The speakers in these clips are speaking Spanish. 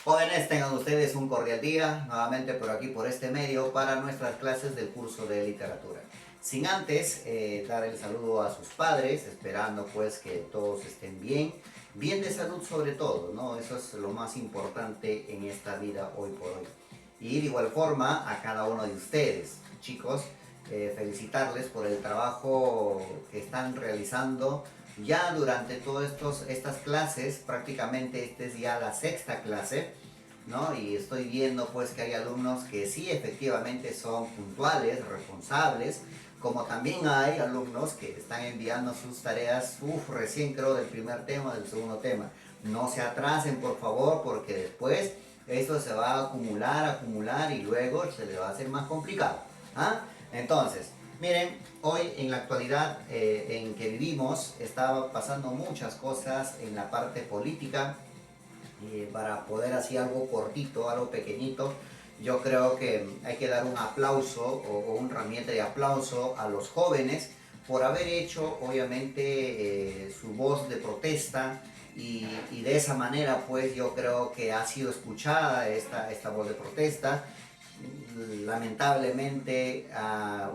Jóvenes, tengan ustedes un cordial día, nuevamente por aquí, por este medio, para nuestras clases del curso de literatura. Sin antes dar el saludo a sus padres, esperando pues que todos estén bien de salud sobre todo, ¿no? Eso es lo más importante en esta vida hoy por hoy. Y de igual forma a cada uno de ustedes, chicos, felicitarles por el trabajo que están realizando ya durante todas estas clases. Prácticamente esta es ya la sexta clase, ¿no? Y estoy viendo pues que hay alumnos que sí efectivamente son puntuales, responsables, como también hay alumnos que están enviando sus tareas, recién creo del primer tema, del segundo tema. No se atrasen por favor, porque después esto se va a acumular y luego se les va a hacer más complicado. ¿Ah? Entonces, miren, hoy en la actualidad en que vivimos está pasando muchas cosas en la parte política. Para poder hacer algo cortito, algo pequeñito, yo creo que hay que dar un aplauso o un ramillete de aplauso a los jóvenes por haber hecho obviamente su voz de protesta y de esa manera pues yo creo que ha sido escuchada esta voz de protesta. Lamentablemente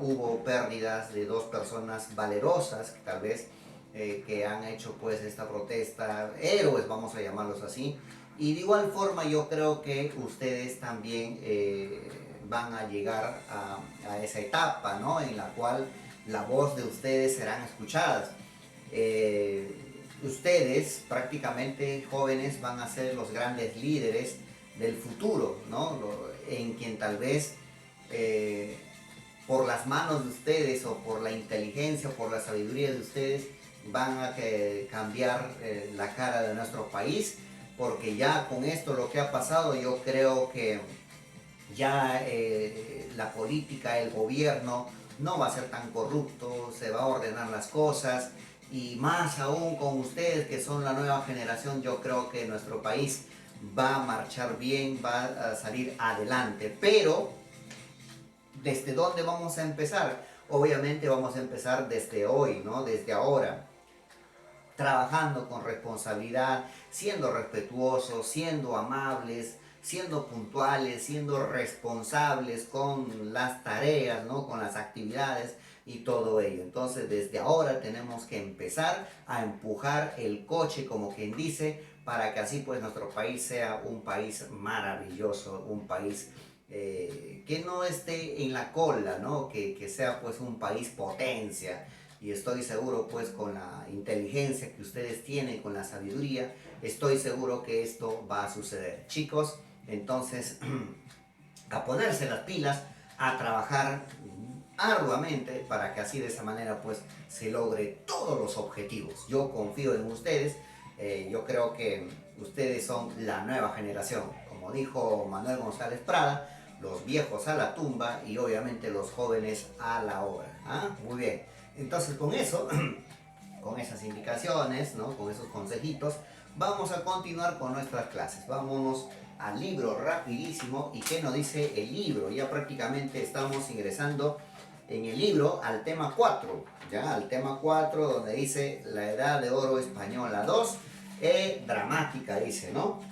hubo pérdidas de dos personas valerosas, tal vez, que han hecho pues esta protesta, héroes vamos a llamarlos así. Y de igual forma yo creo que ustedes también van a llegar a esa etapa, ¿no? En la cual la voz de ustedes serán escuchadas. Ustedes prácticamente jóvenes van a ser los grandes líderes del futuro, ¿no? En quien tal vez por las manos de ustedes o por la inteligencia, por la sabiduría de ustedes, van a cambiar la cara de nuestro país, porque ya con esto lo que ha pasado, yo creo que ya la política, el gobierno no va a ser tan corrupto, se va a ordenar las cosas, y más aún con ustedes que son la nueva generación, yo creo que nuestro país va a marchar bien, va a salir adelante. Pero ¿desde dónde vamos a empezar? Obviamente vamos a empezar desde hoy, ¿no? Desde ahora, trabajando con responsabilidad, siendo respetuosos, siendo amables, siendo puntuales, siendo responsables con las tareas, ¿no? Con las actividades y todo ello. Entonces desde ahora tenemos que empezar a empujar el coche, como quien dice, para que así pues nuestro país sea un país maravilloso, un país que no esté en la cola, ¿no? Que sea pues un país potencia. Y estoy seguro pues con la inteligencia que ustedes tienen, con la sabiduría, estoy seguro que esto va a suceder. Chicos, entonces a ponerse las pilas, a trabajar arduamente para que así de esa manera pues se logre todos los objetivos. Yo confío en ustedes, yo creo que ustedes son la nueva generación, como dijo Manuel González Prada, los viejos a la tumba y obviamente los jóvenes a la obra. ¿Ah? Muy bien, entonces con eso, con esas indicaciones, ¿no? Con esos consejitos, vamos a continuar con nuestras clases. Vámonos al libro rapidísimo. ¿Y qué nos dice el libro? Ya prácticamente estamos ingresando en el libro al tema 4, ya al tema 4 donde dice la edad de oro española 2, dramática dice, ¿no?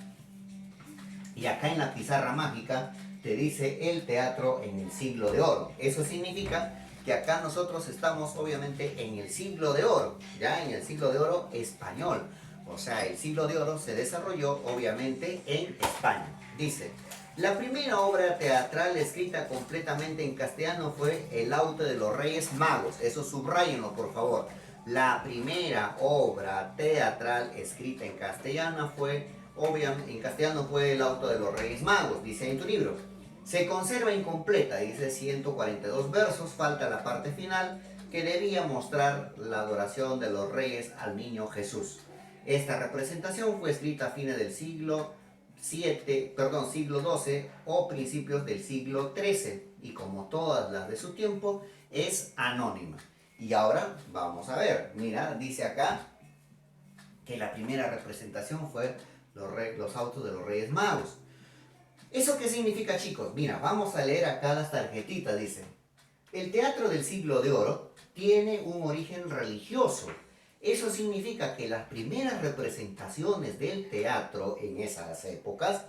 Y acá en la pizarra mágica te dice el teatro en el siglo de oro. Eso significa que acá nosotros estamos obviamente en el siglo de oro, ya en el siglo de oro español. O sea, el siglo de oro se desarrolló obviamente en España. Dice, la primera obra teatral escrita completamente en castellano fue El auto de los Reyes Magos. Eso subrayenlo por favor. La primera obra teatral escrita en castellano fue El auto de los Reyes Magos, dice en tu libro. Se conserva incompleta, dice 142 versos, falta la parte final que debía mostrar la adoración de los reyes al niño Jesús. Esta representación fue escrita a fines del siglo XII o principios del siglo XIII y como todas las de su tiempo es anónima. Y ahora vamos a ver, mira, dice acá que la primera representación fue los autos de los Reyes Magos. ¿Eso qué significa, chicos? Mira, vamos a leer acá las tarjetitas, dice. El teatro del siglo de oro tiene un origen religioso. Eso significa que las primeras representaciones del teatro en esas épocas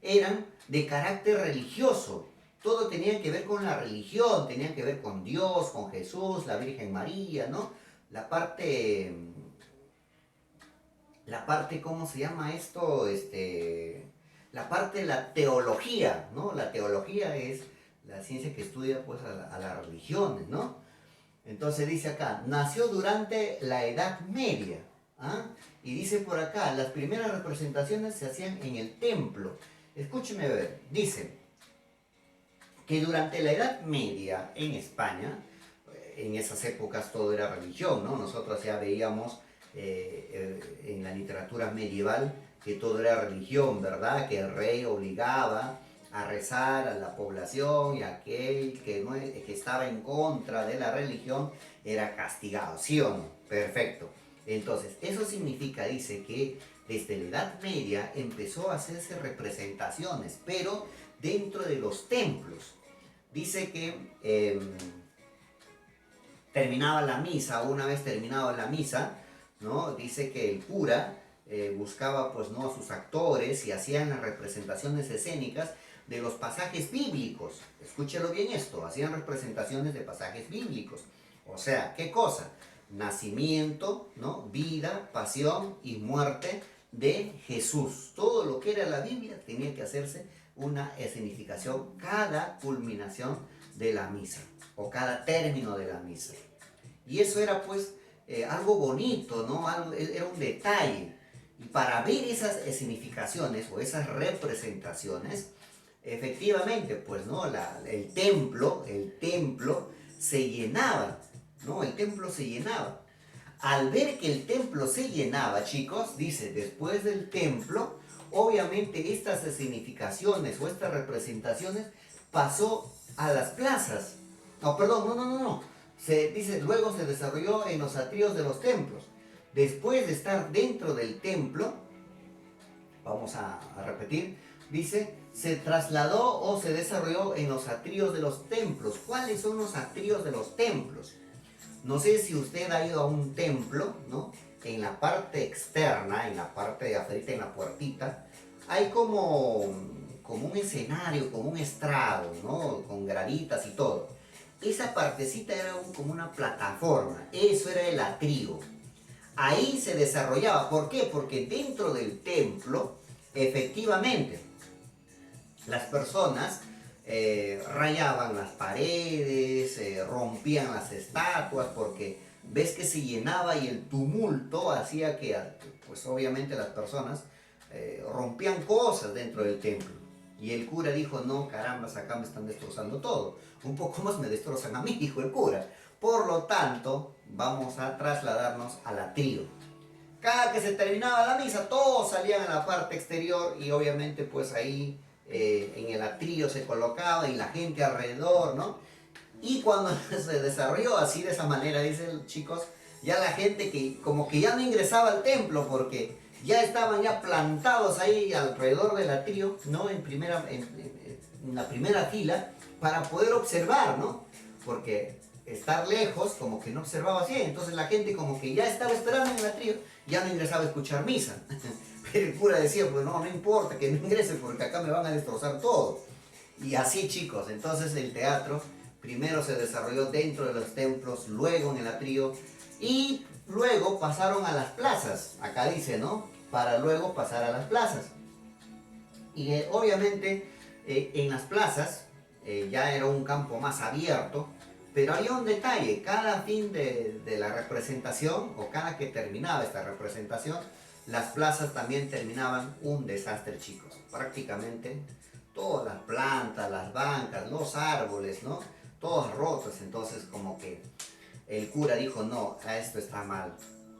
eran de carácter religioso. Todo tenía que ver con la religión, tenía que ver con Dios, con Jesús, la Virgen María, ¿no? ¿Cómo se llama esto? La parte de la teología, ¿no? La teología es la ciencia que estudia pues a las religiones, ¿no? Entonces dice acá, nació durante la Edad Media, ¿ah? Y dice por acá, las primeras representaciones se hacían en el templo. Escúcheme ver, dice que durante la Edad Media en España, en esas épocas todo era religión, ¿no? Nosotros ya veíamos en la literatura medieval que todo era religión, ¿verdad? Que el rey obligaba a rezar a la población y aquel que estaba en contra de la religión era castigado, ¿sí o no? Perfecto. Entonces, eso significa, dice, que desde la Edad Media empezó a hacerse representaciones, pero dentro de los templos. Dice que terminaba la misa, una vez terminada la misa, ¿no? Dice que el cura buscaba pues, ¿no? a sus actores y hacían las representaciones escénicas de los pasajes bíblicos. Escúchelo bien esto, hacían representaciones de pasajes bíblicos. O sea, ¿qué cosa? Nacimiento, ¿no? Vida, pasión y muerte de Jesús. Todo lo que era la Biblia tenía que hacerse una escenificación cada culminación de la misa o cada término de la misa. Y eso era pues algo bonito, ¿no? Era un detalle. Y para ver esas escenificaciones o esas representaciones, efectivamente, pues, ¿no? El templo se llenaba, ¿no? El templo se llenaba. Al ver que el templo se llenaba, chicos, dice, después del templo, obviamente estas escenificaciones o estas representaciones pasó a las plazas. No, perdón, no. Dice, luego se desarrolló en los atrios de los templos. Después de estar dentro del templo, vamos a repetir, dice, se trasladó o se desarrolló en los atrios de los templos. ¿Cuáles son los atrios de los templos? No sé si usted ha ido a un templo, ¿no? En la parte externa, en la parte de afuera, en la puertita, hay como un escenario, como un estrado, ¿no? Con graditas y todo. Esa partecita era como una plataforma, eso era el atrio. Ahí se desarrollaba, ¿por qué? Porque dentro del templo, efectivamente, las personas rayaban las paredes, rompían las estatuas, porque ves que se llenaba y el tumulto hacía que, pues obviamente las personas rompían cosas dentro del templo. Y el cura dijo, no, caramba, acá me están destrozando todo. Un poco más me destrozan a mí, dijo el cura. Por lo tanto, vamos a trasladarnos al atrio. Cada que se terminaba la misa, todos salían a la parte exterior y obviamente pues ahí en el atrio se colocaba y la gente alrededor, ¿no? Y cuando se desarrolló así de esa manera, dicen chicos, ya la gente que como que ya no ingresaba al templo porque ya estaban ya plantados ahí alrededor del atrio, ¿no? En la primera fila para poder observar, ¿no? Porque estar lejos como que no observaba así, entonces la gente como que ya estaba esperando en el atrio, ya no ingresaba a escuchar misa. Pero el cura decía, pues no importa que no ingrese porque acá me van a destrozar todo. Y así chicos, entonces el teatro primero se desarrolló dentro de los templos, luego en el atrio y luego pasaron a las plazas, acá dice, ¿no? Para luego pasar a las plazas. Y obviamente en las plazas ya era un campo más abierto, pero había un detalle, cada fin de la representación o cada que terminaba esta representación, las plazas también terminaban un desastre chicos, prácticamente todas las plantas, las bancas, los árboles, ¿no? Todas rotas, entonces como que el cura dijo, no, esto está mal,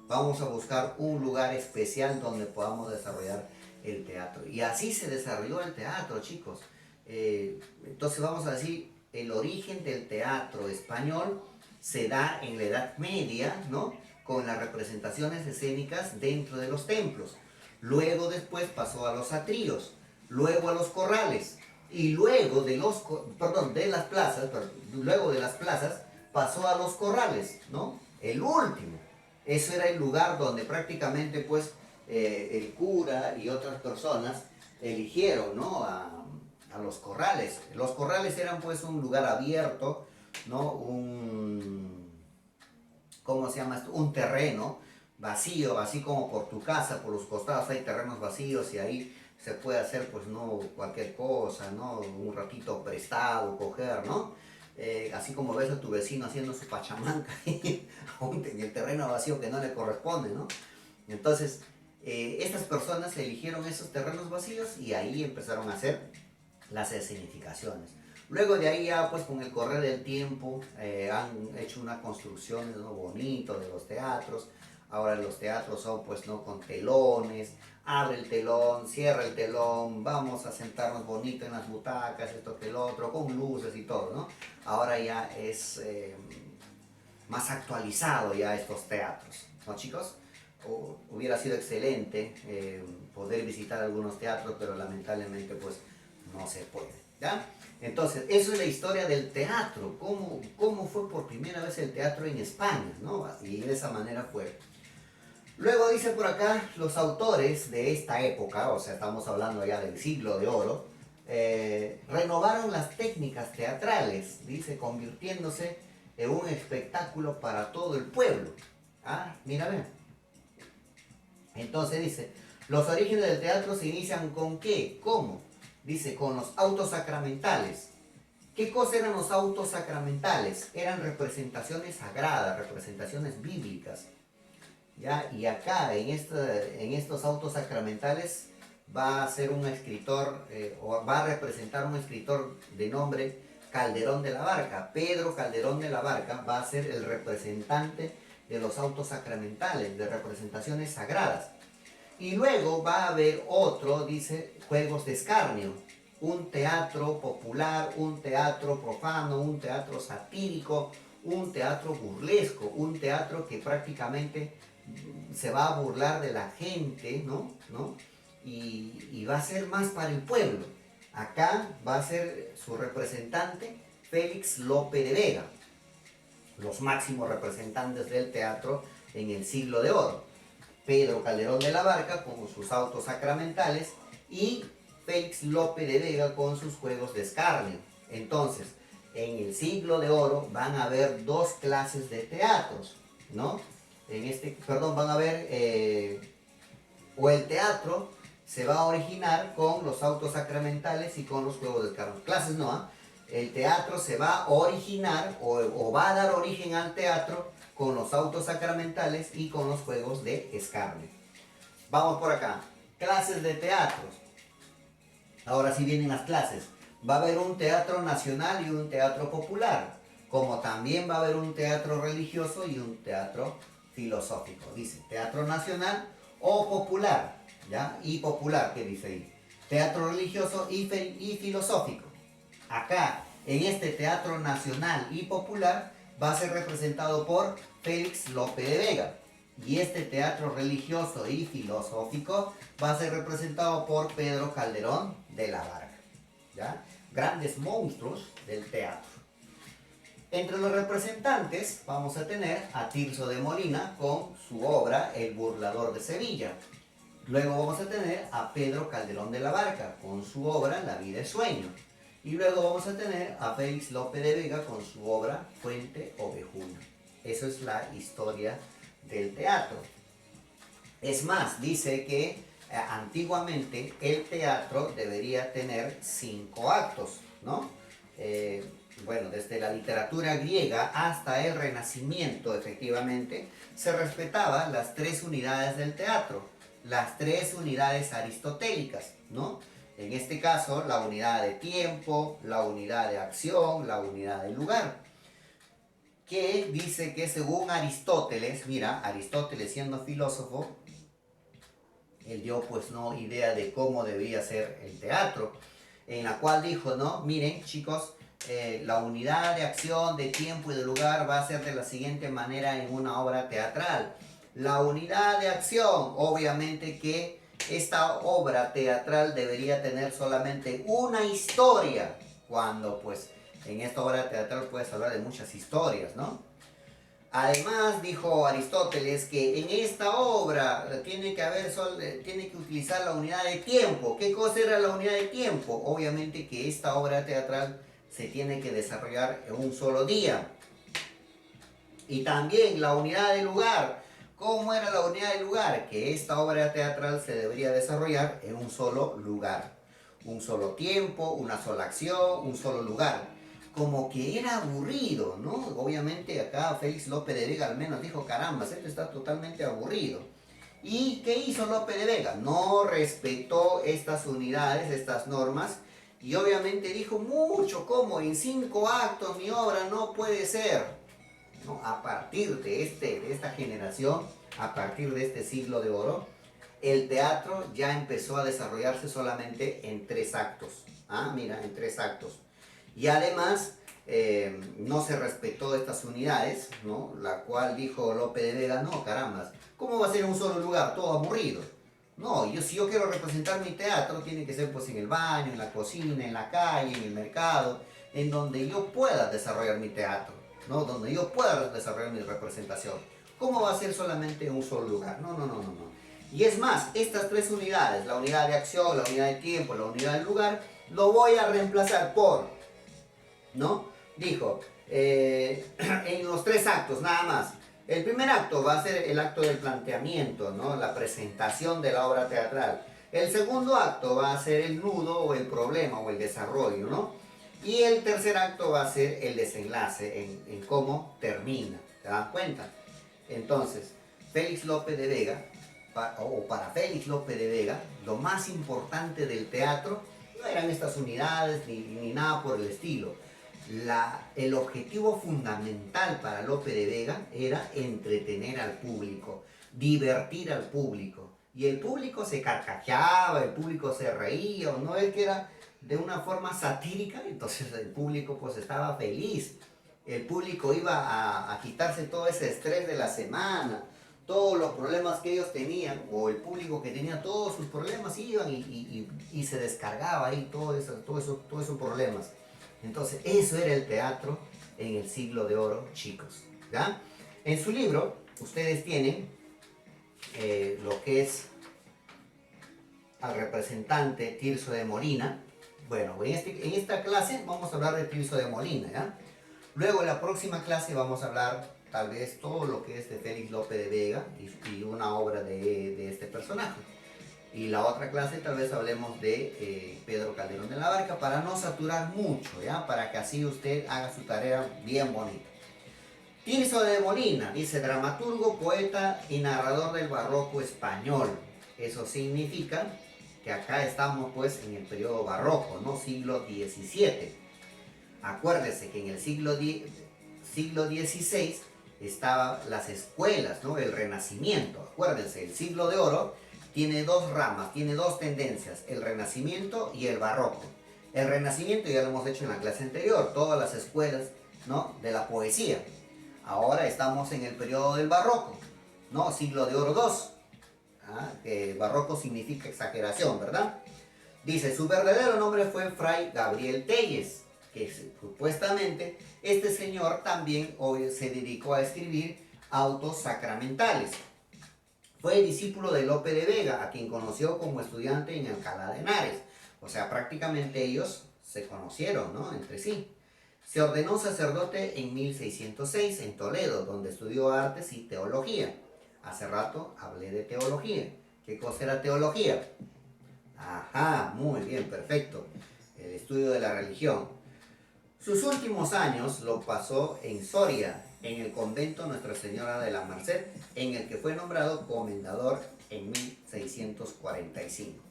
vamos a buscar un lugar especial donde podamos desarrollar el teatro. Y así se desarrolló el teatro, chicos. Entonces vamos a decir, el origen del teatro español se da en la Edad Media, ¿no? Con las representaciones escénicas dentro de los templos. Luego después pasó a los atrios, luego a los corrales, y luego de las plazas pasó a los corrales, ¿no? El último. Eso era el lugar donde prácticamente pues el cura y otras personas eligieron, ¿no? A los corrales. Los corrales eran pues un lugar abierto, ¿no? ¿Cómo se llama esto? Un terreno vacío, así como por tu casa, por los costados hay terrenos vacíos y ahí se puede hacer pues no cualquier cosa, ¿no? Un ratito prestado, coger, ¿no? Así como ves a tu vecino haciendo su pachamanca en el terreno vacío que no le corresponde, ¿no? Entonces, estas personas eligieron esos terrenos vacíos y ahí empezaron a hacer las escenificaciones. Luego de ahí ya pues con el correr del tiempo han hecho una construcción, ¿no? Bonito de los teatros. Ahora los teatros son pues no con telones, abre el telón, cierra el telón, vamos a sentarnos bonito en las butacas, esto que el otro, con luces y todo, ¿no? Ahora ya es más actualizado ya estos teatros, ¿no, chicos? Hubiera sido excelente poder visitar algunos teatros, pero lamentablemente pues no se puede, ¿ya? Entonces, eso es la historia del teatro, cómo fue por primera vez el teatro en España, ¿no? Y de esa manera fue. Luego dice por acá, los autores de esta época, o sea, estamos hablando ya del siglo de oro, renovaron las técnicas teatrales, dice, convirtiéndose en un espectáculo para todo el pueblo. Ah, mira, ven. Entonces dice, los orígenes del teatro se inician con ¿qué? ¿Cómo? Dice, con los autos sacramentales. ¿Qué cosa eran los autos sacramentales? Eran representaciones sagradas, representaciones bíblicas. ¿Ya? Y acá, en estos autos sacramentales, va a ser un escritor, o va a representar un escritor de nombre Calderón de la Barca. Pedro Calderón de la Barca va a ser el representante de los autos sacramentales, de representaciones sagradas. Y luego va a haber otro, dice, juegos de escarnio. Un teatro popular, un teatro profano, un teatro satírico, un teatro burlesco, un teatro que prácticamente se va a burlar de la gente, ¿no? Y va a ser más para el pueblo. Acá va a ser su representante Félix Lope de Vega, los máximos representantes del teatro en el siglo de oro. Pedro Calderón de la Barca con sus autos sacramentales y Félix Lope de Vega con sus juegos de escarnio. Entonces, en el siglo de oro van a haber dos clases de teatros, ¿no? Van a haber, o el teatro se va a originar con los autos sacramentales y con los juegos de escarnio. Clases no, ¿eh? El teatro se va a originar o va a dar origen al teatro con los autos sacramentales y con los juegos de escarnio. Vamos por acá. Clases de teatros. Ahora sí vienen las clases. Va a haber un teatro nacional y un teatro popular, como también va a haber un teatro religioso y un teatro filosófico. Dice teatro nacional o popular, ¿ya? Y popular, ¿qué dice ahí? Teatro religioso y filosófico. Acá, en este teatro nacional y popular, va a ser representado por Félix Lope de Vega. Y este teatro religioso y filosófico va a ser representado por Pedro Calderón de la Barca, ¿ya? Grandes monstruos del teatro. Entre los representantes vamos a tener a Tirso de Molina con su obra El burlador de Sevilla. Luego vamos a tener a Pedro Calderón de la Barca con su obra La vida es sueño. Y luego vamos a tener a Félix Lope de Vega con su obra Fuente Ovejuna. Eso es la historia del teatro. Es más, dice que antiguamente el teatro debería tener 5 actos, ¿no? Bueno, desde la literatura griega hasta el Renacimiento, efectivamente, se respetaban las 3 unidades del teatro, las 3 unidades aristotélicas, ¿no? En este caso, la unidad de tiempo, la unidad de acción, la unidad de lugar. Que dice que según Aristóteles, mira, Aristóteles siendo filósofo, él dio pues no idea de cómo debía ser el teatro, en la cual dijo, no, miren chicos, la unidad de acción, de tiempo y de lugar va a ser de la siguiente manera en una obra teatral. La unidad de acción, obviamente que esta obra teatral debería tener solamente una historia, cuando pues en esta obra teatral puedes hablar de muchas historias, ¿no? Además, dijo Aristóteles que en esta obra tiene que utilizar la unidad de tiempo. ¿Qué cosa era la unidad de tiempo? Obviamente que esta obra teatral se tiene que desarrollar en un solo día. Y también la unidad de lugar. ¿Cómo era la unidad de lugar? Que esta obra teatral se debería desarrollar en un solo lugar. Un solo tiempo, una sola acción, un solo lugar. Como que era aburrido, ¿no? Obviamente acá Félix Lope de Vega al menos dijo, caramba, esto está totalmente aburrido. ¿Y qué hizo Lope de Vega? No respetó estas unidades, estas normas, y obviamente dijo mucho, como en 5 actos mi obra no puede ser. ¿No? A partir de esta generación, a partir de este siglo de oro, el teatro ya empezó a desarrollarse solamente en 3 actos. Ah, mira, en 3 actos. Y además no se respetó estas unidades, ¿no? La cual dijo Lope de Vega, no, carambas, ¿cómo va a ser en un solo lugar? Todo aburrido. No, si yo quiero representar mi teatro, tiene que ser pues en el baño, en la cocina, en la calle, en el mercado, en donde yo pueda desarrollar mi teatro, ¿no? Donde yo pueda desarrollar mi representación. ¿Cómo va a ser solamente en un solo lugar? No, no, no, no, no. Y es más, estas 3 unidades, la unidad de acción, la unidad de tiempo, la unidad del lugar, lo voy a reemplazar por, ¿no? Dijo, en los 3 actos nada más. El primer acto va a ser el acto del planteamiento, ¿no? La presentación de la obra teatral. El segundo acto va a ser el nudo o el problema o el desarrollo, ¿no? Y el tercer acto va a ser el desenlace, en cómo termina. ¿Se dan cuenta? Entonces, Félix Lope de Vega, para Félix Lope de Vega, lo más importante del teatro no eran estas unidades ni nada por el estilo. El objetivo fundamental para Lope de Vega era entretener al público, divertir al público. Y el público se carcajeaba, el público se reía, o no es que era de una forma satírica, entonces el público pues estaba feliz. El público iba a quitarse todo ese estrés de la semana, todos los problemas que ellos tenían, o el público que tenía todos sus problemas, iban y se descargaba ahí todos esos problemas. Entonces, eso era el teatro en el siglo de oro, chicos. ¿Ya? En su libro, ustedes tienen lo que es al representante Tirso de Molina. Bueno, en esta clase vamos a hablar de Tirso de Molina, ¿ya? Luego, en la próxima clase vamos a hablar tal vez todo lo que es de Félix Lope de Vega y una obra de este personaje. Y la otra clase tal vez hablemos de Pedro Calderón de la Barca para no saturar mucho, ¿ya? Para que así usted haga su tarea bien bonita. Tirso de Molina dice dramaturgo, poeta y narrador del barroco español. Eso significa que acá estamos pues en el periodo barroco, ¿no? Siglo XVII. Acuérdese que en el siglo XVI estaban las escuelas, ¿no? El Renacimiento. Acuérdense, el siglo de oro tiene 2 ramas, tiene 2 tendencias, el Renacimiento y el Barroco. El Renacimiento ya lo hemos hecho en la clase anterior, todas las escuelas, ¿no? De la poesía. Ahora estamos en el periodo del Barroco, ¿no? Siglo de oro 2. Que barroco significa exageración, ¿verdad? Dice, su verdadero nombre fue Fray Gabriel Telles, que supuestamente este señor también hoy se dedicó a escribir autos sacramentales. Fue discípulo de Lope de Vega, a quien conoció como estudiante en Alcalá de Henares. O sea, prácticamente ellos se conocieron, ¿no? Entre sí. Se ordenó sacerdote en 1606 en Toledo, donde estudió artes y teología. Hace rato hablé de teología. ¿Qué cosa era teología? Ajá, muy bien, perfecto. El estudio de la religión. Sus últimos años lo pasó en Soria, en el convento Nuestra Señora de la Merced, en el que fue nombrado comendador en 1645.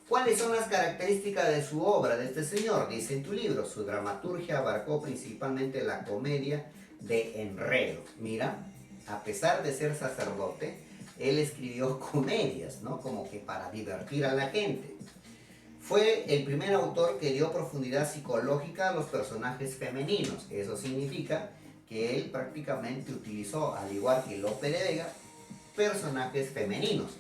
¿Cuáles son las características de su obra, de este señor? Dice en tu libro, su dramaturgia abarcó principalmente la comedia de enredo. Mira, a pesar de ser sacerdote, él escribió comedias, ¿no? Como que para divertir a la gente. Fue el primer autor que dio profundidad psicológica a los personajes femeninos. Eso significa que él prácticamente utilizó, al igual que Lope de Vega, personajes femeninos.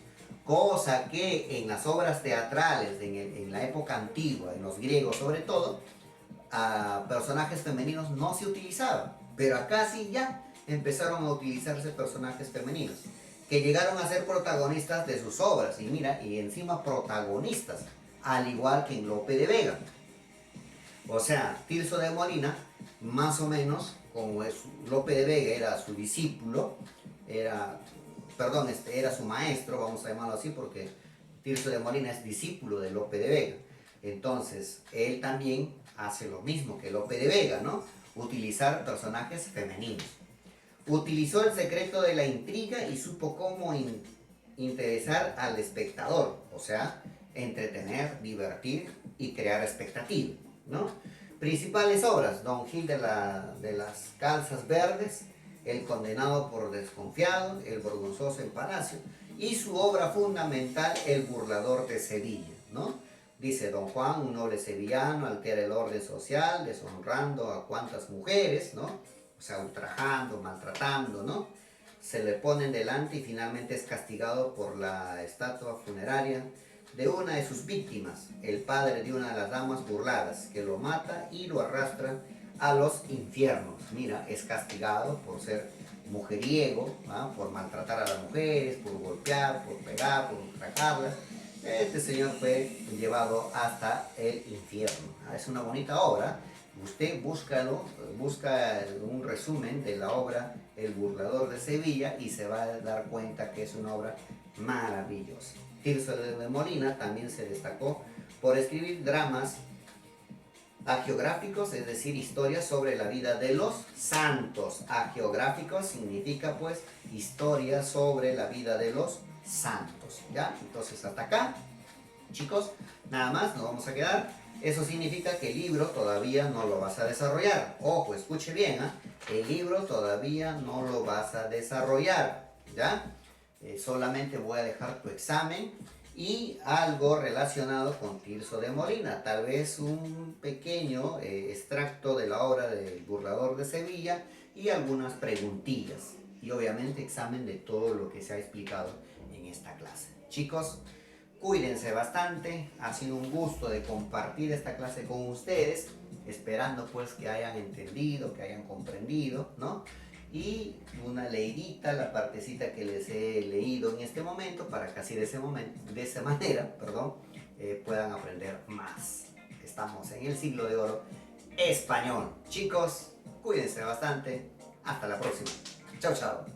Cosa que en las obras teatrales, en la época antigua, en los griegos sobre todo, a personajes femeninos no se utilizaban. Pero acá sí ya. empezaron a utilizarse personajes femeninos que llegaron a ser protagonistas de sus obras, y mira, y encima protagonistas, al igual que en Lope de Vega. O sea, Tirso de Molina, más o menos, como Lope de Vega era su discípulo, era su maestro, vamos a llamarlo así, porque Tirso de Molina es discípulo de Lope de Vega. Entonces, él también hace lo mismo que Lope de Vega, ¿no? Utilizar personajes femeninos. Utilizó el secreto de la intriga y supo cómo interesar al espectador, o sea, entretener, divertir y crear expectativa, ¿no? Principales obras: Don Gil de las Calzas Verdes, El condenado por desconfiado, El vergonzoso en Palacio, y su obra fundamental, El burlador de Sevilla, ¿no? Dice: Don Juan, un noble sevillano, altera el orden social, deshonrando a cuantas mujeres, ¿no? O sea, ultrajando, maltratando, ¿no? Se le ponen delante y finalmente es castigado por la estatua funeraria de una de sus víctimas, el padre de una de las damas burladas, que lo mata y lo arrastra a los infiernos. Mira, es castigado por ser mujeriego, ¿no? Por maltratar a las mujeres, por golpear, por pegar, por ultrajarlas. Este señor fue llevado hasta el infierno. Es una bonita obra. Usted búscalo, busca un resumen de la obra El burlador de Sevilla y se va a dar cuenta que es una obra maravillosa. Tirso de Molina también se destacó por escribir dramas hagiográficos, es decir, historias sobre la vida de los santos. Hagiográficos significa pues historias sobre la vida de los santos, ¿ya? Entonces hasta acá, chicos, nada más, nos vamos a quedar. Eso significa que el libro todavía no lo vas a desarrollar. Ojo, escuche bien, ¿eh? El libro todavía no lo vas a desarrollar, ¿ya? Solamente voy a dejar tu examen y algo relacionado con Tirso de Molina. Tal vez un pequeño extracto de la obra del burlador de Sevilla y algunas preguntillas. Y obviamente examen de todo lo que se ha explicado en esta clase. Chicos, cuídense bastante, ha sido un gusto de compartir esta clase con ustedes, esperando pues que hayan entendido, que hayan comprendido, ¿no? Y una leidita, la partecita que les he leído en este momento, para que así de esa manera, puedan aprender más. Estamos en el siglo de oro español. Chicos, cuídense bastante, hasta la próxima. Chao, chao.